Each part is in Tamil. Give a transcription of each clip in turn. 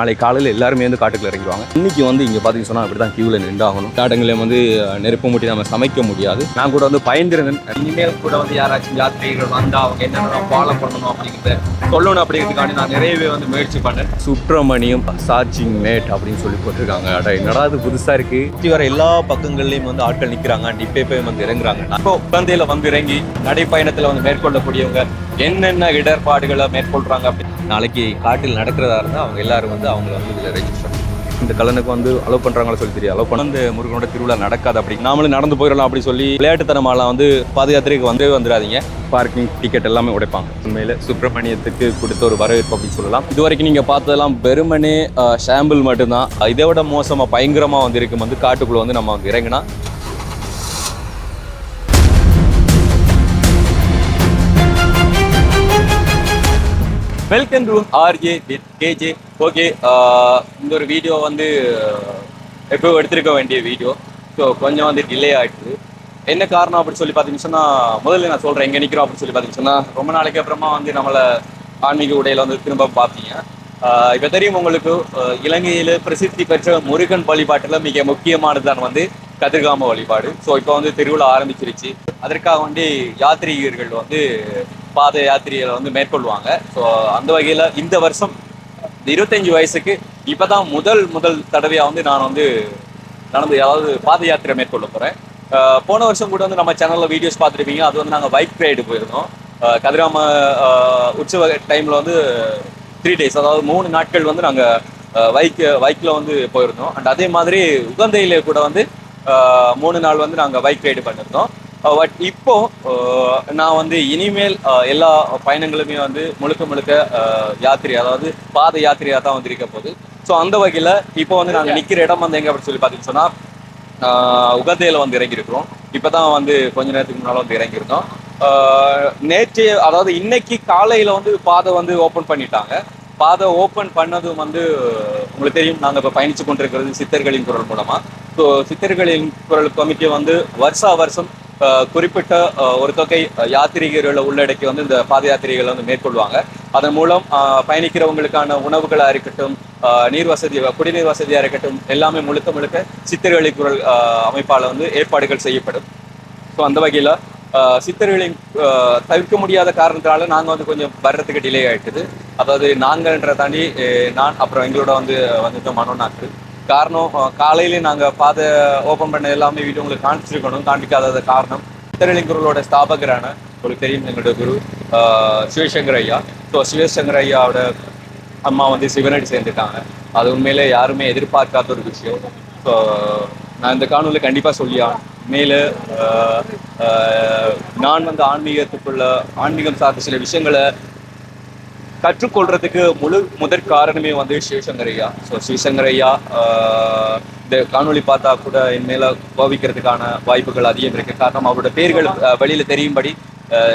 நாளை காலையில் எல்லாருமே வந்து காட்டுக்குள்ள இறங்கிடுவாங்க. இன்னைக்கு வந்து இங்கே பார்த்தீங்கன்னு சொன்னால் அப்படி தான் கியூவில் நின்றாகணும். காட்டுங்களையும் வந்து நெருப்பு மூட்டி நம்ம சமைக்க முடியாது. நான் கூட வந்து பயந்துருந்தேன். இனிமேல் கூட வந்து யாராச்சும் யாத்திரைகள் வந்தால் அவங்க என்னென்ன ஃபாலோ பண்ணணும் அப்படிங்கிறத சொல்லணும் அப்படிங்கிறதுக்காண்டி நான் நிறையவே வந்து முயற்சி பண்ணேன். சுப்பிரமணியம் சார்ஜிங் மேட் அப்படின்னு சொல்லி போட்டிருக்காங்க. அட என்னடா அது புதுசாக இருக்குது. சுற்றி வர எல்லா பக்கங்கள்லையும் வந்து ஆட்கள் நிற்கிறாங்க. இப்போ வந்து இறங்குறாங்க. இப்போ குழந்தையில வந்து இறங்கி நடைப்பயணத்தில் வந்து மேற்கொள்ளக்கூடியவங்க என்னென்ன இடர்பாடுகளை மேற்கொள்கிறாங்க அப்படின்னு நாளைக்கு காட்டில் நடக்கிறதா இருந்தால் அவங்க எல்லாரும் வந்து அவங்கள வந்து இதில் ரெஜிஸ்டர் இந்த கலனுக்கு வந்து அலோவ் பண்ணுறாங்களோ சொல்லி தெரியும். அலோவ் பண்ண வந்து முருகனோட திருவிழா நடக்காது அப்படி நாமளும் நடந்து போயிடலாம் அப்படி சொல்லி விளையாட்டுத்தனமாலாம் வந்து பாத யாத்திரைக்கு வந்துடாதீங்க. பார்க்கிங் டிக்கெட் எல்லாமே உடைப்பாங்க. உண்மையில் சுப்பிரமணியத்துக்கு கொடுத்த ஒரு வரவேற்பு அப்படின்னு சொல்லலாம். இது வரைக்கும் நீங்கள் பார்த்ததெல்லாம் வெறுமனே ஷாம்பிள் மட்டும்தான். இதை விட மோசமாக பயங்கரமாக வந்து இருக்கும் வந்து காட்டுக்குள்ளே வந்து நம்ம வந்து இறங்கினா welcome to RJ with KJ. Okay, இந்த ஒரு வீடியோ வந்து எப்போ எடுத்திருக்க வேண்டிய வீடியோ. ஸோ கொஞ்சம் வந்து டிலே ஆகிடுது. என்ன காரணம் அப்படின்னு சொல்லி பார்த்தீங்கன்னு சொன்னால் முதல்ல நான் சொல்கிறேன் எங்கே நிற்கிறோம் அப்படின்னு சொல்லி பார்த்தீங்கன்னு சொன்னால் ரொம்ப நாளைக்கு அப்புறமா வந்து நம்மளை ஆன்மீக உடையில் வந்து திரும்ப பார்த்தீங்க. இப்போ தெரியும் உங்களுக்கு, இலங்கையில் பிரசித்தி பெற்ற முருகன் வழிபாட்டில் மிக முக்கியமானது தான் வந்து கதிர்காம வழிபாடு. ஸோ இப்போ வந்து திருவிழா ஆரம்பிச்சிருச்சு. அதற்காக வந்து யாத்ரீகர்கள் வந்து பாத யாத்திரைகளை வந்து மேற்கொள்வாங்க. ஸோ அந்த வகையில் இந்த வருஷம் 25 வயசுக்கு இப்போ தான் முதல் தடவையாக வந்து நான் வந்து ஏதாவது பாத யாத்திரை மேற்கொள்ள போகிறேன். போன வருஷம் கூட வந்து நம்ம சேனலில் வீடியோஸ் பார்த்துருப்பீங்க. அது வந்து நாங்கள் பைக் ரைடு போயிருந்தோம். கதிராம உற்சவ டைமில் வந்து 3 days, அதாவது 3 நாட்கள் வந்து நாங்கள் பைக்கில் வந்து போயிருந்தோம். அண்ட் அதே மாதிரி உகந்தையிலே கூட வந்து 3 நாள் வந்து நாங்கள் பைக் ரைடு பண்ணியிருந்தோம். பட் இப்போ நான் வந்து இனிமேல் எல்லா பயணங்களுமே வந்து முழுக்க யாத்திரை, அதாவது பாத யாத்திரையாக தான் வந்து இருக்க போகுது. ஸோ அந்த வகையில் இப்போ வந்து நாங்கள் நிற்கிற இடம் வந்து எங்கே அப்படின்னு சொல்லி பார்த்தீங்கன்னு சொன்னால் உகந்தையில் வந்து இறங்கியிருக்கிறோம். இப்போ தான் வந்து கொஞ்ச நேரத்துக்கு முன்னால் வந்து இறங்கியிருந்தோம். நேற்று, அதாவது இன்னைக்கு காலையில் வந்து பாதை வந்து ஓப்பன் பண்ணிட்டாங்க. பாதை ஓப்பன் பண்ணதும் வந்து உங்களுக்கு தெரியும், நாங்கள் இப்போ பயணித்து கொண்டிருக்கிறது சித்தர்களின் குரல் மூலமாக. ஸோ சித்தர்களின் குரல் கமிட்டி வந்து வருஷம் குறிப்பிட்ட ஒரு தொகை யாத்திரிகர்களை உள்ளடக்கி வந்து இந்த பாத யாத்திரைகளை வந்து மேற்கொள்வாங்க. அதன் மூலம் பயணிக்கிறவங்களுக்கான உணவுகளாக இருக்கட்டும், நீர் வசதி, குடிநீர் வசதியாக இருக்கட்டும், எல்லாமே முழுக்க சித்தர்களின் குரல் அமைப்பால் வந்து ஏற்பாடுகள் செய்யப்படும். ஸோ அந்த வகையில் சித்தர்களின் தவிர்க்க முடியாத காரணத்தினால நாங்கள் வந்து கொஞ்சம் வர்றதுக்கு டிலே ஆகிட்டுது. அதாவது நாங்கள்ன்ற தாண்டி நான் அப்புறம் எங்களோட வந்துட்டு மனோநாக்கு காரணம். காலையிலே நாங்கள் பாதை ஓப்பன் பண்ண எல்லாமே வீடியோ உங்களுக்கு காமிச்சிருக்கணும், காண்பிக்காத காரணம் சித்தர்களின் குரலோட ஸ்தாபகரான உங்களுக்கு தெரியும் எங்களோட குரு சிவசங்கர் ஐயா. ஸோ சிவசங்கர் ஐயாவோட அம்மா வந்து சிவனடி சேர்ந்துட்டாங்க. அது உண்மையிலே யாருமே எதிர்பார்க்காத ஒரு விஷயம். ஸோ நான் இந்த காணொலியில் கண்டிப்பாக சொல்லியான். மேலே நான் வந்து ஆன்மீகம் சார்ந்த சில விஷயங்களை கற்றுக்கொள்றதுக்கு முதற் காரணமே வந்து சிவசங்கர் ஐயா. ஸோ சிவசங்கர் ஐயா இந்த காணொலி பார்த்தா கூட என் மேலே கோபிக்கிறதுக்கான வாய்ப்புகள் அதிகம் இருக்கு. காரணம் அவரோட பேர்கள் வெளியில் தெரியும்படி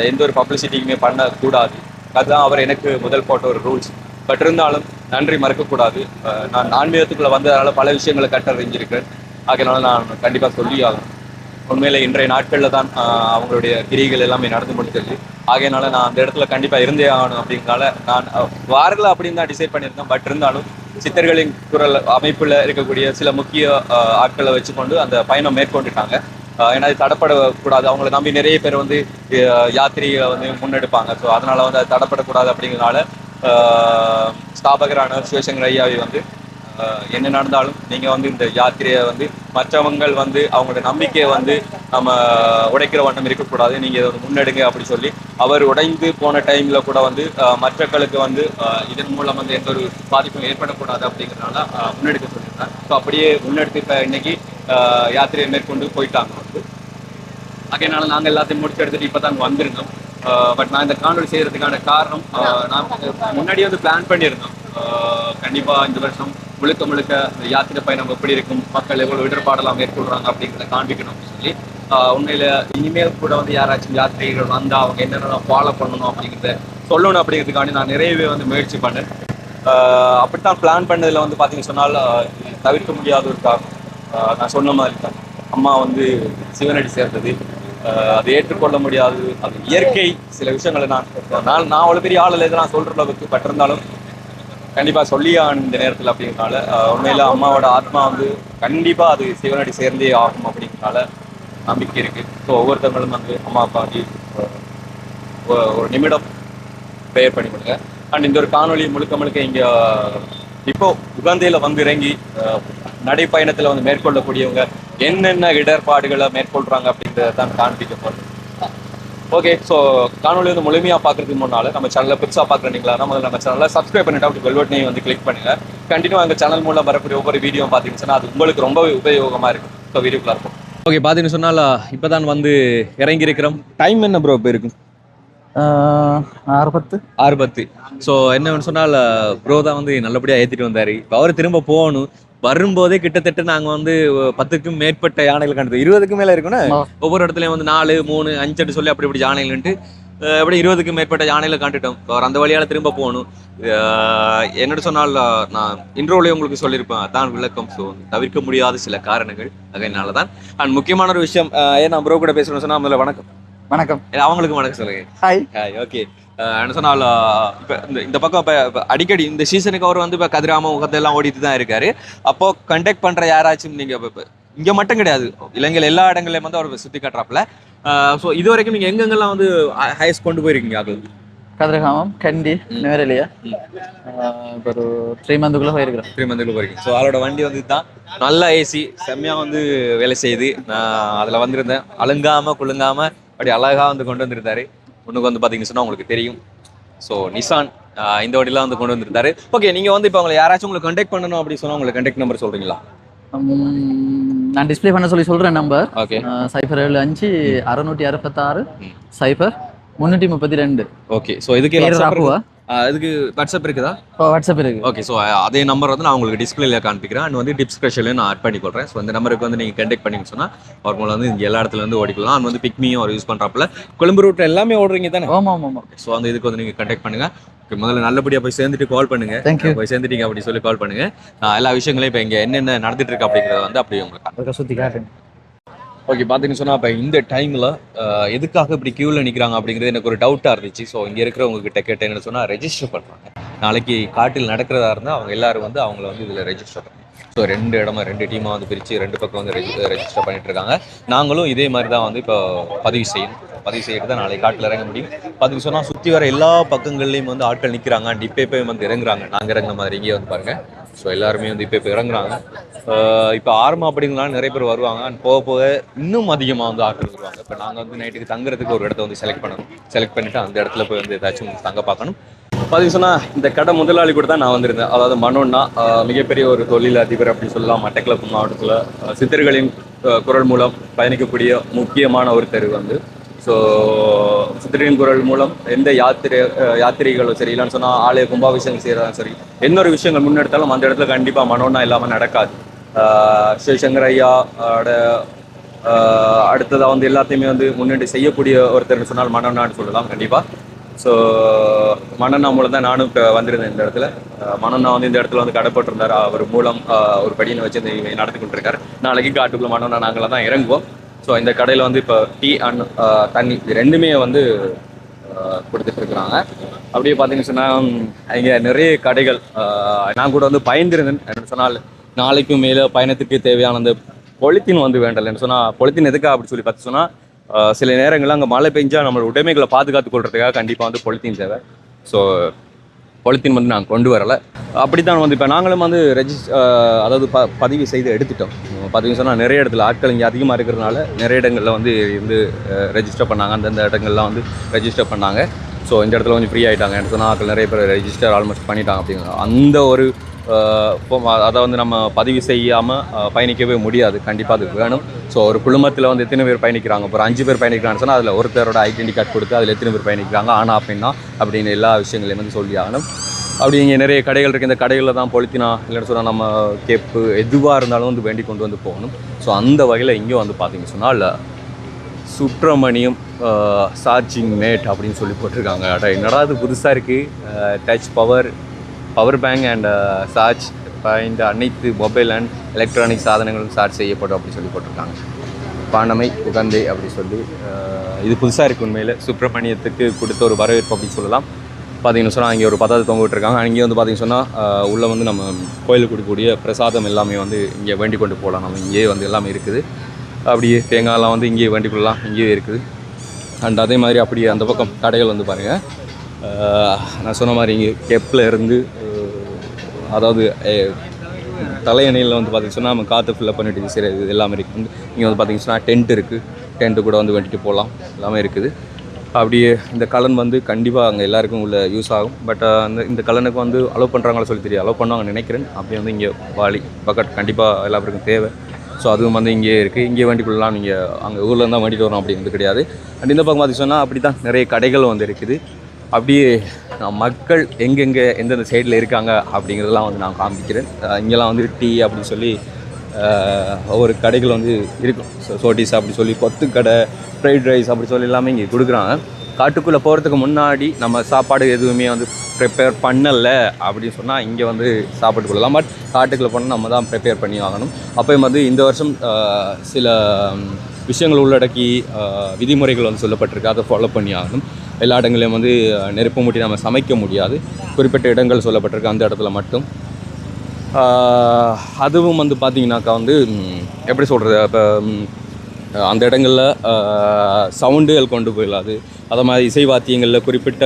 எந்த ஒரு பப்ளிசிட்டிக்குமே பண்ணக்கூடாது. அதுதான் அவர் எனக்கு முதல் போட்ட ஒரு ரூல்ஸ். பட் இருந்தாலும் நன்றி மறக்கக்கூடாது. நான் ஆன்மீகத்துக்குள்ளே வந்ததுனால பல விஷயங்களை கற்றறிஞ்சிருக்கிறேன். அதனால நான் கண்டிப்பாக சொல்லி ஆகணும். உண்மையில இன்றைய நாட்களில் தான் அவங்களுடைய கிரிகள் எல்லாமே நடந்து முடிச்சிருக்கு. ஆகையினால நான் அந்த இடத்துல கண்டிப்பாக இருந்தே ஆகணும். அப்படிங்கிறனால நான் வாரல அப்படின்னு தான் டிசைட் பண்ணியிருந்தேன். பட் இருந்தாலும் சித்தர்களின் குரல் அமைப்பில் இருக்கக்கூடிய சில முக்கிய ஆட்களை வச்சுக்கொண்டு அந்த பயணம் மேற்கொண்டுட்டாங்க. ஏன்னா அது தடப்படக்கூடாது. அவங்களை நம்பி நிறைய பேர் வந்து யாத்திரைகளை வந்து முன்னெடுப்பாங்க. ஸோ அதனால வந்து அது தடப்படக்கூடாது. அப்படிங்கிறதுனால ஸ்தாபகரான சிவசங்கர் ஐயாவை வந்து என்ன நடந்தாலும் நீங்கள் வந்து இந்த யாத்திரையை வந்து மற்றவங்கள் வந்து அவங்களோட நம்பிக்கையை வந்து நம்ம உடைக்கிற வண்ணம் இருக்கக்கூடாது, நீங்கள் இதை வந்து முன்னெடுங்க அப்படி சொல்லி அவர் உடைந்து போன டைமில் கூட வந்து மற்றவர்களுக்கு வந்து இதன் மூலம் வந்து எந்த ஒரு பாதிப்பும் ஏற்படக்கூடாது அப்படிங்கிறதுனால முன்னெடுக்க சொல்லியிருந்தேன். ஸோ அப்படியே முன்னெடுத்து இப்போ இன்னைக்கு யாத்திரையை மேற்கொண்டு போயிட்டாங்க வந்து. அதனால நாங்கள் எல்லாத்தையும் முடிச்சு எடுத்துகிட்டு இப்போ தான் வந்திருந்தோம். பட் நான் இந்த காணொலி செய்கிறதுக்கான காரணம், நான் முன்னாடியே வந்து பிளான் பண்ணியிருந்தோம். கண்டிப்பாக இந்த வருஷம் முழுக்க யாத்திரை பயணம் எப்படி இருக்கும், மக்கள் எவ்வளோ இடர்பாடெல்லாம் மேற்கொள்கிறாங்க அப்படிங்கிறத காண்பிக்கணும் அப்படின்னு சொல்லி உண்மையில் இனிமேல் கூட வந்து யாராச்சும் யாத்திரைகள் வந்தால் அவங்க என்னென்ன ஃபாலோ பண்ணணும் அப்படிங்கிறத சொல்லணும் அப்படிங்கிறதுக்காண்டி நான் நிறையவே வந்து முயற்சி பண்ணேன். அப்படித்தான் பிளான் பண்ணதில் வந்து பார்த்தீங்கன்னு சொன்னால் தவிர்க்க முடியாத ஒரு காரணம் நான் சொன்ன மாதிரி தான். அம்மா வந்து சிவனடி சேர்ந்தது அது ஏற்றுக்கொள்ள முடியாது. அது இயற்கை. சில விஷயங்களை நான் அவ்வளோ பெரிய ஆள் இல்லை நான் சொல்கிற அளவுக்கு. பட் இருந்தாலும் கண்டிப்பாக சொல்லியே ஆகணும் இந்த நேரத்தில் அப்படிங்கிறனால உண்மையில் அம்மாவோட ஆத்மா வந்து கண்டிப்பாக அது சிவனடி சேர்ந்தே ஆகும் அப்படிங்கிறனால நம்பிக்கை இருக்குது. ஸோ ஒவ்வொருத்தவங்களும் வந்து அம்மா அப்பா வந்து ஒரு நிமிடம் ப்ரேயர் பண்ணி கொடுங்க. அண்ட் இந்த ஒரு காணொலி முழுக்க முழுக்க இங்கே இப்போ உகந்தையில் வந்து இறங்கி நடைப்பயணத்தில் வந்து மேற்கொள்ளக்கூடியவங்க என்னென்ன இடர்பாடுகளை மேற்கொள்கிறாங்க அப்படின்றத தான் காண்பிக்க போகிறோம். ஓகே, ஸோ காணொலி வந்து முழுமையாக பார்க்குறதுக்கு முன்னால் நம்ம சேனலில் புதுசாக பார்க்குறீங்களா நம்ம சேனலில் சப்ஸ்கிரைப் பண்ணிட்டு அப்படி பெல் பட்டனையும் வந்து கிளிக் பண்ணுங்கள். கண்டினியூ எங்கள் சேனல் மூலம் வரக்கூடிய ஒவ்வொரு வீடியோ பார்த்தீங்கன்னா அது உங்களுக்கு ரொம்பவே உபயோகமாக இருக்கும். ஸோ வீடியோக்குள்ள இருக்கும். ஓகே, பார்த்தீங்கன்னு சொன்னால் இப்போ தான் வந்து இறங்கி இருக்கிறோம். டைம் என்ன ப்ரோ இப்போ இருக்கும்? 6:10. ஸோ என்னன்னு சொன்னால் ப்ரோ தான் வந்து நல்லபடியாக ஏற்றிட்டு வந்தார். இப்போ அவர் திரும்ப போகணும். வரும்போதே கிட்டத்தட்ட நாங்கள் வந்து 10க்கும் மேற்பட்ட யானைகள் கண்டது. 20க்கும் மேலே இருக்குன்னா ஒவ்வொரு இடத்துலையும் வந்து 4, 3, 5 சொல்லி அப்படி யானைகள்ன்ட்டு எப்படி 20க்கும் மேற்பட்ட யானைகளை காண்டுட்டோம். அவர் அந்த வழியால் திரும்ப போகணும். என்னோட சொன்னால் நான் இன்ட்ரோவிலே உங்களுக்கு சொல்லியிருப்பேன், அதான் விளக்கம். ஸோ தவிர்க்க முடியாத சில காரணங்கள் அதனால தான். அண்ட் முக்கியமான ஒரு விஷயம், ஏன் நான் ப்ரோ கூட பேசணும்னு சொன்னால் முதல்ல வணக்கம். அவங்களுக்கு வணக்கம் சொல்லுங்க. ஹாய். ஓகே, என்ன சொன்னால் இப்போ இந்த பக்கம் இப்போ அடிக்கடி இந்த சீசனுக்கு அவர் வந்து இப்போ கதிராம முகத்தெல்லாம் ஓடிட்டு தான் இருக்காரு. அப்போ கண்டக்ட் பண்ணுற யாராச்சும் நீங்கள் இப்போ இங்கே மட்டும் கிடையாது, இலங்கையில் எல்லா இடங்களையும் வந்து அவர் சுற்றி காட்டுறாப்புல. ஸோ இது வரைக்கும் நீங்கள் எங்கெங்கெல்லாம் வந்து ஹையஸ்ட் கொண்டு போயிருக்கீங்க? அது கதிரகாமம், கண்டி, நுவரெலியா. இப்போ ஒரு 3 மந்த்துக்குள்ளே போயிருக்கிறேன். 3 மந்த்துக்குள்ளே போயிருக்கீங்க. ஸோ அவரோட வண்டி வந்து தான் நல்லா ஏசி செம்மையாக வந்து வேலை செய்யுது. நான் அதில் வந்திருந்தேன், அழுங்காமல் குழுங்காமல் அப்படி அழகாக வந்து கொண்டு வந்திருந்தாரு. ஒன்றுக்கு வந்து பார்த்தீங்கன்னு சொன்னால் உங்களுக்கு தெரியும். ஸோ நிசான் இந்த வண்டிலாம் வந்து கொண்டு வந்திருந்தாரு. ஓகே, நீங்கள் வந்து இப்போ உங்களை யாராச்சும் உங்களுக்கு கண்டெக்ட் பண்ணணும் அப்படின்னு சொன்னால் உங்களுக்கு கண்டெக்ட் நம்பர் சொல்கிறீங்களா? நான் டிஸ்பிளே பண்ண சொல்கிறேன் நம்பர். ஓகே, 075 666 0 332. ஓகே, ஸோ இதுக்கு இதுக்கு வாட்ஸ்அப் இருக்குதா? வாட்ஸ்அப் இருக்கு. ஓகே, ஸோ அதே நம்பர் வந்து நான் உங்களுக்கு டிஸ்பிளேல காண்பிக்கிறேன். அண்ட் வந்து டிஸ்கிரிப்ஷன்ல நான் ஆட் பண்ணி கொள்றேன். ஸோ இந்த நம்பருக்கு வந்து நீங்கள் கண்டெக்ட் பண்ணிங்க சொன்னால் அவர் மூலம் வந்து இங்கே எல்லா இடத்துல இருந்து ஓடிக்கலாம். அண்ட் வந்து பிக்மியும் அவர் யூஸ் பண்ணுறாப்புல. கொழும்பு ரூட் எல்லாமே ஓடுறீங்க தானே? ஆமாம். ஸோ அந்த இதுக்கு வந்து நீங்கள் கண்டெக்ட் பண்ணுங்க. முதல்ல நல்லபடியாக போய் சேர்ந்துட்டு கால் பண்ணுங்க. போய் சேர்ந்துட்டீங்க அப்படி சொல்லி கால் பண்ணுங்க. எல்லா விஷயங்களையும் இப்போ இங்கே என்னென்ன நடந்துட்டு இருக்கு அப்படிங்கிறத வந்து அப்படியே உங்களுக்கு சுற்றி காட்டுங்க. ஓகே, பார்த்தீங்கன்னு சொன்னால் இப்போ இந்த டைமில் எதுக்காக இப்படி க்யூவில் நிற்கிறாங்க அப்படிங்கிறது எனக்கு ஒரு டவுட்டாக இருந்துச்சு. ஸோ இங்கே இருக்கிறவங்ககிட்ட கேட்டேன், என்னென்னு சொன்னால் ரெஜிஸ்டர் பண்ணுறாங்க. நாளைக்கு காட்டில் நடக்கிறதா இருந்தால் அவங்க எல்லாரும் வந்து அவங்கள வந்து இதில் ரெஜிஸ்டர் பண்ணுறாங்க. ஸோ 2 டீமாக வந்து பிரித்து 2 பக்கம் வந்து ரெஜிஸ்டர் பண்ணிட்டு இருக்காங்க. நாங்களும் இதே மாதிரி தான் வந்து இப்போ பதிவு செய்யிட்டு தான் நாளைக்கு காட்டில் இறங்க முடியும். பார்த்தீங்கன்னு சொன்னால் சுற்றி வர எல்லா பக்கங்கள்லேயும் வந்து ஆட்கள் நிற்கிறாங்க. அண்ட் இப்போ வந்து இறங்குறாங்க. நாங்கள் இறங்குன மாதிரி இங்கே வந்து பாருங்கள். ஸோ எல்லாருமே வந்து இப்போ இறங்குறாங்க. இப்போ ஆரம்பம் அப்படிங்கலாம் நிறைய பேர் வருவாங்க. அண்ட் போக இன்னும் அதிகமாக வந்து ஆட்கள் வருவாங்க. இப்போ நாங்கள் வந்து நைட்டுக்கு தங்குறதுக்கு ஒரு இடத்த வந்து செலக்ட் பண்ணிவிட்டு அந்த இடத்துல போய் வந்து ஏதாச்சும் தங்க பார்க்கணும். பார்த்தீங்கன்னா சொன்னால் இந்த கடை முதலாளி கூட தான் நான் வந்திருந்தேன். அதாவது மனோன்னா மிகப்பெரிய ஒரு தொழில் அதிபர் அப்படின்னு சொல்லலாம். மட்டக்களப்பு மாவட்டத்தில் சித்தர்களின் குரல் மூலம் பயணிக்கக்கூடிய முக்கியமான ஒரு தெரு வந்து. ஸோ சித்தரின் குரல் மூலம் எந்த யாத்திரைகளும் சரி, இல்லைன்னு சொன்னால் ஆலய கும்பாபிஷேகம் செய்கிறதாலும் சரி, என்ன ஒரு விஷயங்கள் முன்னெடுத்தாலும் அந்த இடத்துல கண்டிப்பாக மனோன்னா இல்லாமல் நடக்காது. சிவசங்கர் ஐயாவோட அடுத்ததாக வந்து எல்லாத்தையுமே வந்து முன்னெடுத்து செய்யக்கூடிய ஒருத்தர்னு சொன்னால் மனோன்னான்னு சொல்லலாம் கண்டிப்பாக. ஸோ மனோன்னா மூலம் தான் நானும் இப்போ வந்திருந்தேன் இந்த இடத்துல. மனோன்னா வந்து இந்த இடத்துல வந்து கடை போட்டிருந்தார். அவர் மூலம் ஒரு படியை வச்சு இந்த நடத்தி கொண்டிருக்காரு. நாளைக்கு காட்டுக்குள்ள மனோன்னா நாங்களாம் தான் இறங்குவோம். ஸோ இந்த கடையில் வந்து இப்போ டீ அண்ட் தண்ணி இது ரெண்டுமே வந்து கொடுத்துட்ருக்குறாங்க. அப்படியே பார்த்தீங்கன்னு சொன்னால் இங்கே நிறைய கடைகள். நான் கூட வந்து பயந்துருந்தேன். என்ன சொன்னால் நாளைக்கும் மேலே பயணத்துக்கு தேவையான அந்த பொலித்தீன் வந்து வேண்டலைன்னு சொன்னால், பொலித்தீன் எதுக்கா அப்படி சொல்லி பார்த்து சொன்னால் சில நேரங்களில் அங்கே மழை பெஞ்சால் நம்மளோட உடைமைகளை பாதுகாத்து கொள்றதுக்காக கண்டிப்பாக வந்து பொலித்தீன் தேவை. ஸோ பொலித்தீன் வந்து நாங்கள் கொண்டு வரலை. அப்படி தான் வந்து இப்போ நாங்களும் வந்து அதாவது பதிவு செய்து எடுத்துட்டோம். பதிவு சொன்னால் நிறைய இடத்துல ஆட்கள் இங்கே அதிகமாக இருக்கிறதுனால நிறைய இடங்களில் வந்து ரெஜிஸ்டர் பண்ணாங்க. அந்தந்த இடங்கள்லாம் வந்து ரெஜிஸ்டர் பண்ணாங்க. ஸோ இந்த இடத்துல கொஞ்சம் ஃப்ரீ ஆகிட்டாங்க. என்ன சொன்னால் ஆட்கள் நிறைய பேர் ரெஜிஸ்டர் ஆல்மோஸ்ட் பண்ணிட்டாங்க. அப்படிங்கிற அந்த ஒரு அதை வந்து நம்ம பதிவு செய்யாமல் பயணிக்கவே முடியாது. கண்டிப்பாக அது வேணும். ஸோ ஒரு குழுமத்தில் வந்து எத்தனை பேர் பயணிக்கிறாங்க, ஒரு 5 பேர் பயணிக்கிறாங்கன்னு சொன்னால் அதில் ஒருத்தரோட ஐடென்டி கார்டு கொடுத்து அதில் எத்தனை பேர் பயணிக்கிறாங்க, ஆனால் அப்படின்னா அப்படின்னு எல்லா விஷயங்களையும் வந்து சொல்லி ஆகணும். அப்படி இங்கே நிறைய கடைகள் இருக்குது. இந்த கடைகளில் தான் பொலித்தினா இல்லைன்னு சொன்னால் நம்ம கேப்பு எதுவாக இருந்தாலும் வந்து வேண்டி கொண்டு வந்து போகணும். ஸோ அந்த வகையில் இங்கே வந்து பார்த்தீங்கன்னு சொன்னால் சுப்பிரமணியம் சார்ஜிங் மேட் அப்படின்னு சொல்லி போட்டிருக்காங்க. என்னடா அது புதுசாக இருக்குது. Touch power bank and charge point அனைத்து மொபைல் அண்ட் எலக்ட்ரானிக் சாதனங்களும் சார்ஜ் செய்யப்படும் அப்படின்னு சொல்லி போட்டிருக்காங்க. பாண்டமை உகந்தை அப்படி சொல்லி இது புதுசாக இருக்குது. உண்மையில் சுப்பிரமணியத்துக்கு கொடுத்த ஒரு வரவேற்பு அப்படின்னு சொல்லலாம். பார்த்தீங்கன்னு சொன்னால் இங்கே ஒரு பத்தாவது தொங்க விட்டுருக்காங்க. அங்கே வந்து பார்த்தீங்கன்னு சொன்னால் உள்ளே வந்து நம்ம கோயிலுக்கு கொடுக்கக்கூடிய பிரசாதம் எல்லாமே வந்து இங்கே வேண்டிக் கொண்டு போகலாம். நம்ம இங்கேயே வந்து எல்லாமே இருக்குது. அப்படியே தேங்காயெல்லாம் வந்து இங்கேயே வேண்டிக் கொள்ளலாம், இங்கேயே இருக்குது. அண்ட் அதே மாதிரி அப்படியே அந்த பக்கம் கடைகள் வந்து பாருங்கள். நான் சொன்ன மாதிரி இங்கே கெப்பில் இருந்து அதாவது தலையணையில் வந்து பார்த்திங்கன்னா நம்ம காற்று ஃபில்லப் பண்ணிட்டு சரி இது எல்லாமே இருக்குது. வந்து இங்கே வந்து பார்த்திங்கன்னா டென்ட் இருக்குது. டென்ட்டு கூட வந்து வேண்டிட்டு போகலாம், எல்லாமே இருக்குது. அப்படியே இந்த கலன் வந்து கண்டிப்பாக அங்கே எல்லாருக்கும் உள்ள யூஸ் ஆகும். பட் இந்த கலனுக்கு வந்து அலோவ் பண்ணுறாங்களோ சொல்லி தெரியும், அலோவ் பண்ணுவாங்க நினைக்கிறேன். அப்படியே வந்து இங்கே வாளி பக்கெட் கண்டிப்பாக எல்லாருக்கும் தேவை. ஸோ அதுவும் வந்து இங்கே இருக்குது. இங்கே வேண்டி கொள்ளலாம். நீங்கள் அங்கே ஊரில் இருந்தால் வேண்டிட்டு வரோம் அப்படிங்கிறது கிடையாது. அண்ட் இந்த பக்கம் பார்த்து சொன்னால் அப்படி தான் நிறைய கடைகள் வந்து இருக்குது. அப்படியே மக்கள் எங்கெங்கே எந்தெந்த சைடில் இருக்காங்க அப்படிங்கிறதெல்லாம் வந்து நான் காமிக்கிறேன். இங்கெல்லாம் வந்து டீ அப்படின்னு சொல்லி ஒவ்வொரு கடைகள் வந்து இருக்கும். சோட்டிஸ் அப்படி சொல்லி கொத்து கடை, ஃப்ரைட் ரைஸ் அப்படி சொல்லி எல்லாமே இங்கே கொடுக்குறாங்க. காட்டுக்குள்ளே போகிறதுக்கு முன்னாடி நம்ம சாப்பாடு எதுவுமே வந்து ப்ரிப்பேர் பண்ணலை அப்படின்னு சொன்னால் இங்கே வந்து சாப்பிட்டு கொள்ளலாம். பட் காட்டுக்குள்ளே போனால் நம்ம தான் ப்ரிப்பேர் பண்ணி ஆகணும். அப்போயும் வந்து இந்த வருஷம் சில விஷயங்கள் உள்ளடக்கி விதிமுறைகள் வந்து சொல்லப்பட்டிருக்கு, அதை ஃபாலோ பண்ணி ஆகணும். எல்லா இடங்களையும் வந்து நெருப்பு மூட்டி நம்ம சமைக்க முடியாது. குறிப்பிட்ட இடங்கள் சொல்லப்பட்டிருக்கு, அந்த இடத்துல மட்டும். அதுவும் வந்து பார்த்திங்கனாக்கா வந்து எப்படி சொல்கிறது, இப்போ அந்த இடங்களில் சவுண்டுகள் கொண்டு போயிடலாது. அதை மாதிரி இசை வாத்தியங்களில் குறிப்பிட்ட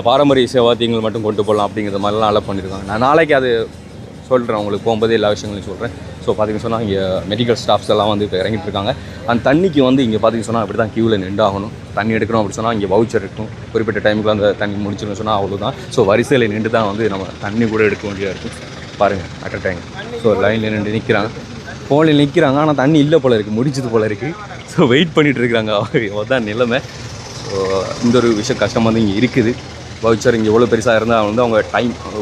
பாரம்பரிய இசை வாத்தியங்கள் மட்டும் கொண்டு போகலாம் அப்படிங்கிற மாதிரிலாம் அலோவ் பண்ணியிருக்காங்க. நான் நாளைக்கு அது சொல்கிறேன் உங்களுக்கு, போகும்போது எல்லா விஷயங்களையும் சொல்கிறேன். ஸோ பார்த்திங்கன்னு சொன்னால் இங்கே மெடிக்கல் ஸ்டாஃப்ஸ் எல்லாம் வந்து இப்போ இறங்கிட்டு இருக்காங்க. அந்த தண்ணிக்கு வந்து இங்கே பார்த்திங்கன்னு சொன்னால் அப்படி தான் க்யூவில் நின்றாகணும். தண்ணி எடுக்கணும் அப்படின்னு சொன்னால் இங்கே வவுச்சர் இருக்கும். குறிப்பிட்ட டைமுக்கு அந்த தண்ணி முடிச்சுன்னு சொன்னால் அவ்வளோதான். ஸோ வரிசையில் நின்று தான் வந்து நம்ம தண்ணி கூட எடுக்க வேண்டியதாக இருக்கும். பாருங்கள் அட் அ டைம். ஸோ லைனில் நின்று நிற்கிறாங்க, ஃபோனில் நிற்கிறாங்க. ஆனால் தண்ணி இல்லை போல் இருக்குது, முடிச்சது போல் இருக்குது. ஸோ வெயிட் பண்ணிகிட்டு இருக்கிறாங்க. அதுதான் நிலைமை. ஸோ இந்த ஒரு விஷயம் கஷ்டம் வந்து இங்கே இருக்குது. வவுச்சர் இங்கே எவ்வளோ பெருசாக இருந்தால் வந்து அவங்க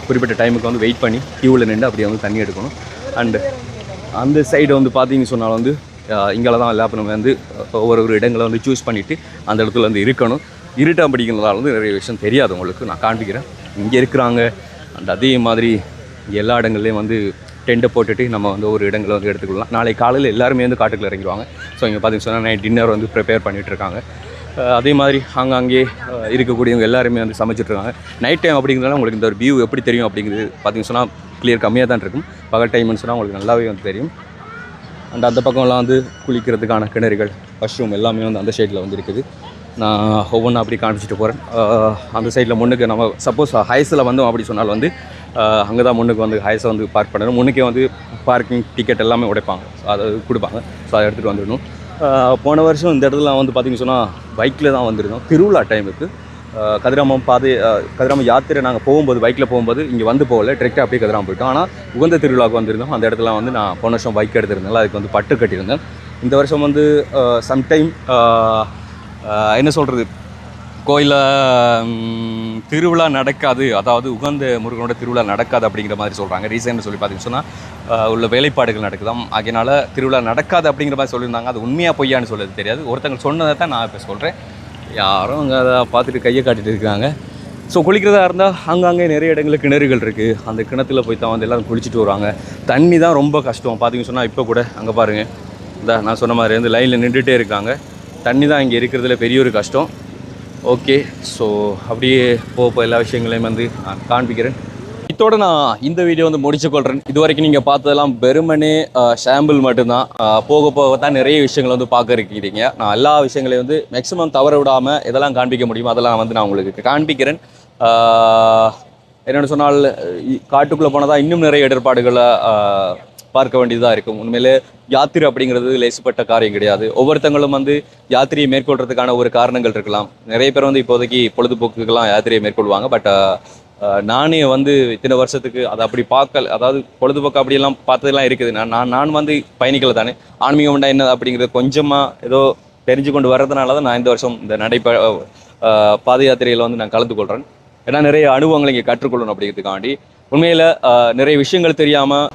குறிப்பிட்ட டைமுக்கு வந்து வெயிட் பண்ணி க்யூவில் நின்று அப்படியே வந்து தண்ணி எடுக்கணும். அண்டு அந்த சைடு வந்து பார்த்தீங்கன்னு சொன்னால் வந்து இங்கே தான் எல்லா நம்ம வந்து ஒவ்வொரு இடங்களை வந்து சூஸ் பண்ணிவிட்டு அந்த இடத்துல வந்து இருக்கணும். இருட்டம் அப்படிங்கிறதால வந்து நிறைய விஷயம் தெரியாது உங்களுக்கு, நான் காண்பிக்கிறேன். இங்கே இருக்கிறாங்க. அண்ட் அதே மாதிரி எல்லா இடங்கள்லேயும் வந்து டென்ட்டை போட்டுட்டு நம்ம வந்து ஒரு இடங்களை வந்து எடுத்துக்கலாம். நாளைக்கு காலையில் எல்லாருமே வந்து காட்டுக்குள்ள இறங்கிடுவாங்க. ஸோ இங்கே பார்த்தீங்கன்னு சொன்னால் நைட் டின்னர் வந்து ப்ரிப்பேர் பண்ணிகிட்ருக்காங்க. அதே மாதிரி அங்கே இருக்கக்கூடியவங்க எல்லாருமே வந்து சமைச்சிட்ருக்காங்க. நைட் டைம் அப்படிங்கிறதுனால உங்களுக்கு இந்த ஒரு வியூ எப்படி தெரியும் அப்படிங்கிறது பார்த்தீங்கன்னு சொன்னால் கிளியர் கம்மியாக தான் இருக்கும். பகல் டைம்னு சொன்னால் உங்களுக்கு நல்லாவே வந்து தெரியும். அண்ட் அந்த பக்கம்லாம் வந்து குளிக்கிறதுக்கான கிணறுகள், வாஷ்ரூம் எல்லாமே வந்து அந்த சைடில் வந்து இருக்குது. நான் ஒவ்வொன்றா அப்படி காமிச்சிட்டு போகிறேன். அந்த சைடில் முன்னுக்கு நம்ம சப்போஸ் ஹைஸில் வந்தோம் அப்படி சொன்னால் வந்து அங்கே தான் முன்னுக்கு வந்து ஹைஸை வந்து பார்க் பண்ணணும். முன்னுக்கே வந்து பார்க்கிங் டிக்கெட் எல்லாமே உடைப்பாங்க, ஸோ அதை கொடுப்பாங்க. ஸோ அதை எடுத்துகிட்டு வந்துடணும். போன வருஷம் இந்த இடத்துல வந்து பார்த்திங்கன்னு சொன்னால் பைக்கில் தான் வந்துருந்தோம். திருவிழா டைமுக்கு கதிராமம் யாத்திரை நாங்கள் போகும்போது பைக்கில் போகும்போது இங்கே வந்து போகல, டிரெக்டாக அப்படியே கதிராமம் போயிட்டோம். ஆனால் உகந்த திருவிழாவுக்கு வந்திருந்தோம். அந்த இடத்துல வந்து நான் போன வருஷம் பைக் எடுத்திருந்தேன், அதுக்கு வந்து பட்டு கட்டியிருந்தேன். இந்த வருஷம் வந்து சம்டைம் என்ன சொல்கிறது, கோயிலில் திருவிழா நடக்காது, அதாவது உகந்த முருகனோட திருவிழா நடக்காது அப்படிங்கிற மாதிரி சொல்கிறாங்க. ரீசன் சொல்லி பார்த்தீங்கன்னு சொன்னால் உள்ள வேலைப்பாடுகள் நடக்குதாம், அதனால் திருவிழா நடக்காது அப்படிங்கிற மாதிரி சொல்லியிருந்தாங்க. அது உண்மையாக பொய்யான்னு சொல்லுறது தெரியாது. ஒருத்தங்க சொன்னதை தான் நான் இப்போ சொல்கிறேன். யாரும் அங்கே அதை பார்த்துட்டு கையை காட்டிகிட்டு இருக்காங்க. ஸோ குளிக்கிறதா இருந்தால் அங்கங்கே நிறைய இடங்களில் கிணறுகள் இருக்குது. அந்த கிணத்துல போய் தான் வந்து எல்லோரும் குளிச்சுட்டு வருவாங்க. தண்ணி தான் ரொம்ப கஷ்டம். பார்த்தீங்கன்னு சொன்னால் இப்போ கூட அங்கே பாருங்கள், இந்த நான் சொன்ன மாதிரி வந்து லைனில் நின்றுட்டே இருக்காங்க. தண்ணி தான் இங்கே இருக்கிறதுல பெரிய ஒரு கஷ்டம். ஓகே, ஸோ அப்படியே போக எல்லா விஷயங்களையும் வந்து நான் காண்பிக்கிறேன். இதோட நான் இந்த வீடியோ வந்து முடிச்சு கொள்கிறேன். இது வரைக்கும் நீங்கள் பார்த்ததெல்லாம் வெறுமனே ஷாம்பிள் மட்டும்தான். போக போக தான் நிறைய விஷயங்கள் வந்து பார்க்க இருக்கிறீங்க. நான் எல்லா விஷயங்களையும் வந்து மேக்ஸிமம் தவற விடாமல் எதெல்லாம் காண்பிக்க முடியுமோ அதெல்லாம் வந்து நான் உங்களுக்கு காண்பிக்கிறேன். என்னென்னு சொன்னால் காட்டுக்குள்ளே போனதான் இன்னும் நிறைய இடர்பாடுகளை பார்க்க வேண்டியதாக இருக்கும். உண்மையிலே யாத்திரை அப்படிங்கிறது லேசுப்பட்ட காரியம் கிடையாது. ஒவ்வொருத்தங்களும் வந்து யாத்திரையை மேற்கொள்கிறதுக்கான ஒரு காரணங்கள் இருக்கலாம். நிறைய பேர் வந்து இப்போதைக்கு பொழுதுபோக்குக்கெல்லாம் யாத்திரையை மேற்கொள்வாங்க. பட் நானே வந்து இத்தனை வருஷத்துக்கு அதை அப்படி பார்க்கல, அதாவது பொழுதுபோக்கு அப்படியெல்லாம் பார்த்ததெல்லாம் இருக்குது. நான் வந்து பயணிக்கல தானே, ஆன்மீகம்னா என்ன அப்படிங்கிறது கொஞ்சமாக ஏதோ தெரிஞ்சு கொண்டு வர்றதுனால தான் நான் இந்த வருஷம் இந்த பாத யாத்திரையில் வந்து நான் கலந்து கொள்கிறேன். ஏன்னா நிறைய அனுபவங்களை இங்கே கற்றுக்கொள்ளணும் அப்படிங்கிறதுக்காண்டி. உண்மையில் நிறைய விஷயங்கள் தெரியாமல்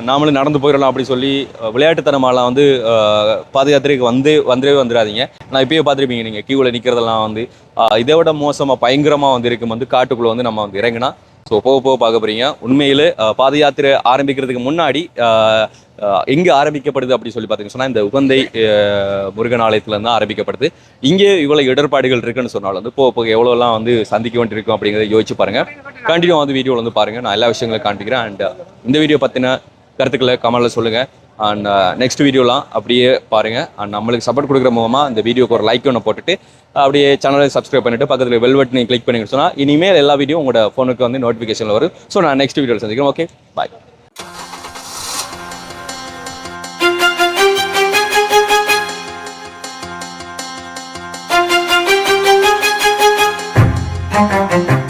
நாமளும் நடந்து போயிடலாம் அப்படி சொல்லி விளையாட்டுத்தனமாலாம் வந்து பாத யாத்திரைக்கு வந்துடாதீங்க. நான் இப்போயே பார்த்துருப்பீங்க, நீங்கள் கியூவில் நிற்கிறதெல்லாம் வந்து இதை விட மோசமாக பயங்கரமாக வந்து இருக்கும். வந்து காட்டுக்குள்ளே வந்து நம்ம வந்து இறங்கினா ஸோ போக போக பார்க்க போறீங்க. உண்மையிலே பாத யாத்திரை ஆரம்பிக்கிறதுக்கு முன்னாடி எங்கே ஆரம்பிக்கப்படுது அப்படின்னு சொல்லி பார்த்தீங்கன்னு சொன்னால் இந்த உகந்தை முருகன் ஆலயத்துலேருந்து தான் ஆரம்பிக்கப்படுது. இங்கே இவ்வளோ இடர்பாடுகள் இருக்குன்னு சொன்னாலும் வந்து போக போக எவ்வளோலாம் வந்து சந்திக்க வேண்டியிருக்கும் அப்படிங்கிறத யோசிச்சு பாருங்கள். கண்டினியூ வந்து வீடியோவில் வந்து பாருங்கள். நான் எல்லா விஷயங்களும் காண்பிக்கிறேன். அண்ட் இந்த வீடியோ பற்றின கருத்துக்களை கமெண்ட்டில் சொல்லுங்கள். அண்ட் நெக்ஸ்ட் வீடியோலாம் அப்படியே பாருங்கள். அண்ட் நம்மளுக்கு சப்போர்ட் கொடுக்குற மூலமாக இந்த வீடியோக்கு ஒரு லைக் ஒன்று போட்டுட்டு அப்படியே சேனலை சப்ஸ்கிரைப் பண்ணிட்டு பக்கத்தில் பெல் பட்டனை கிளிக் பண்ணி சொன்னால் இனிமேல் எல்லா வீடியோ உங்களோட ஃபோனுக்கு வந்து நோட்டிஃபிகேஷனில் வரும். ஸோ நான் நெக்ஸ்ட் வீடியோவில் சந்திக்கிறேன். Okay, bye. Thank you.